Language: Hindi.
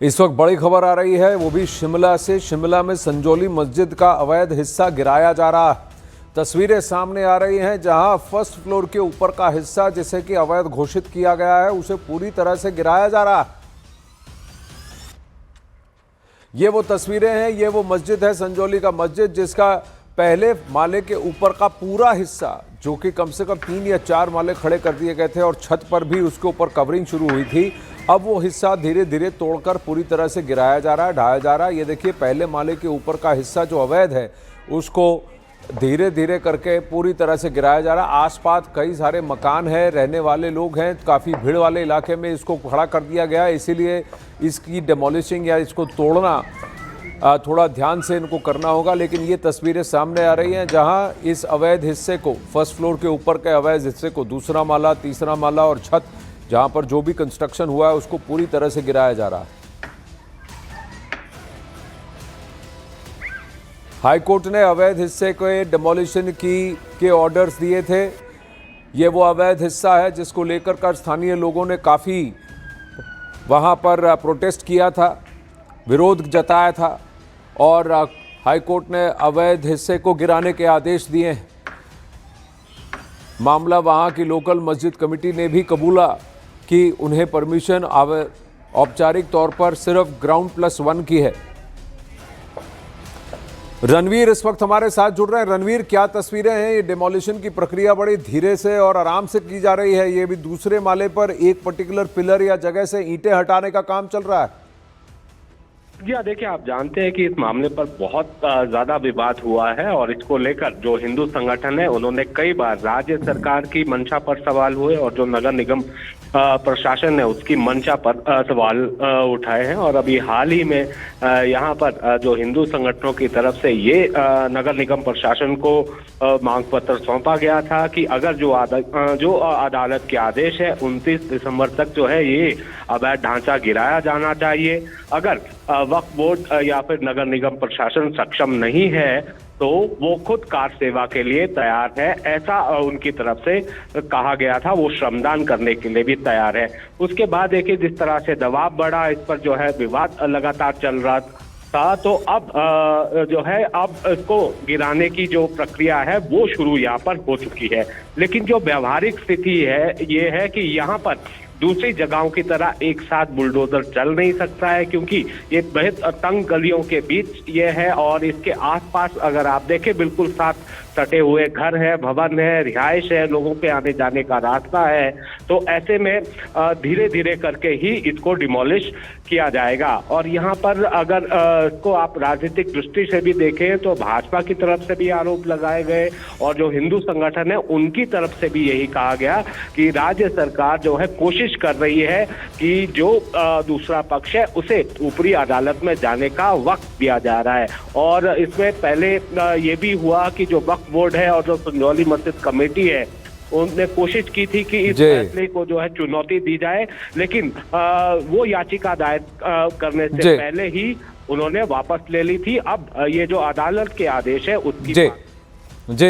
इस वक्त बड़ी खबर आ रही है, वो भी शिमला से। शिमला में संजौली मस्जिद का अवैध हिस्सा गिराया जा रहा है। तस्वीरें सामने आ रही हैं जहां फर्स्ट फ्लोर के ऊपर का हिस्सा जिसे कि अवैध घोषित किया गया है उसे पूरी तरह से गिराया जा रहा है। ये वो तस्वीरें हैं, ये वो मस्जिद है, संजौली का मस्जिद, जिसका पहले माले के ऊपर का पूरा हिस्सा, जो कि कम से कम 3 या 4 माले खड़े कर दिए गए थे और छत पर भी उसके ऊपर कवरिंग शुरू हुई थी, अब वो हिस्सा धीरे धीरे तोड़कर पूरी तरह से गिराया जा रहा है, ढाया जा रहा है। ये देखिए, पहले माले के ऊपर का हिस्सा जो अवैध है उसको धीरे धीरे करके पूरी तरह से गिराया जा रहा है। आसपास कई सारे मकान हैं, रहने वाले लोग हैं, काफ़ी भीड़ वाले इलाके में इसको खड़ा कर दिया गया है, इसीलिए इसकी डेमोलिशिंग या इसको तोड़ना थोड़ा ध्यान से इनको करना होगा। लेकिन ये तस्वीरें सामने आ रही हैं जहां इस अवैध हिस्से को, फर्स्ट फ्लोर के ऊपर के अवैध हिस्से को, दूसरा माला, तीसरा माला और छत, जहां पर जो भी कंस्ट्रक्शन हुआ है उसको पूरी तरह से गिराया जा रहा है। हाईकोर्ट ने अवैध हिस्से के डिमोलिशन के ऑर्डर्स दिए थे। ये वो अवैध हिस्सा है जिसको लेकर कर स्थानीय लोगों ने काफ़ी वहां पर प्रोटेस्ट किया था, विरोध जताया था और हाईकोर्ट ने अवैध हिस्से को गिराने के आदेश दिए हैं। मामला वहां की लोकल मस्जिद कमेटी ने भी कबूला कि उन्हें परमिशन औपचारिक तौर पर सिर्फ ग्राउंड+1 की है। रणवीर इस वक्त हमारे साथ जुड़ रहे हैं। रणवीर, क्या तस्वीरें हैं? ये डिमोलिशन की प्रक्रिया बड़ी धीरे से और आराम से की जा रही है। ये भी दूसरे माले पर एक पर्टिकुलर पिलर या जगह से ईंटें हटाने का काम चल रहा है। जी हाँ, देखिए, आप जानते हैं कि इस मामले पर बहुत ज्यादा विवाद हुआ है और इसको लेकर जो हिंदू संगठन है उन्होंने कई बार राज्य सरकार की मंशा पर सवाल हुए और जो नगर निगम प्रशासन है उसकी मंशा पर सवाल उठाए हैं। और अभी हाल ही में यहाँ पर जो हिंदू संगठनों की तरफ से ये नगर निगम प्रशासन को मांग पत्र सौंपा गया था कि अगर जो अदालत के आदेश है 29 दिसंबर तक जो है ये अवैध ढांचा गिराया जाना चाहिए। अगर वक्फ बोर्ड या फिर नगर निगम प्रशासन सक्षम नहीं है तो वो खुद कार सेवा के लिए तैयार है, ऐसा उनकी तरफ से कहा गया था। वो श्रमदान करने के लिए भी तैयार है। उसके बाद देखिए, जिस तरह से दबाव बढ़ा, इस पर जो है विवाद लगातार चल रहा था, तो अब जो है अब इसको गिराने की जो प्रक्रिया है वो शुरू यहाँ पर हो चुकी है। लेकिन जो व्यावहारिक स्थिति है ये है कि यहाँ पर दूसरी जगहों की तरह एक साथ बुलडोजर चल नहीं सकता है, क्योंकि ये बेहद तंग गलियों के बीच ये है और इसके आसपास अगर आप देखें बिल्कुल साथ सटे हुए घर है, भवन है, रिहाइश है, लोगों के आने जाने का रास्ता है। तो ऐसे में धीरे धीरे करके ही इसको डिमोलिश किया जाएगा। और यहाँ पर अगर इसको आप राजनीतिक दृष्टि से भी देखें तो भाजपा की तरफ से भी आरोप लगाए गए और जो हिंदू संगठन है उनकी तरफ से भी यही कहा गया कि राज्य सरकार जो है कोशिश कर रही है कि जो दूसरा पक्ष है उसे ऊपरी अदालत में जाने का वक्त दिया जा रहा है। और इसमें पहले ये भी हुआ कि जो वक्फ बोर्ड है और जो संजौली मस्जिद कमेटी है उन्होंने कोशिश की थी कि इस फैसले को जो है चुनौती दी जाए, लेकिन वो याचिका दायर करने से पहले ही उन्होंने वापस ले ली थी। अब ये जो अदालत के आदेश है उसकी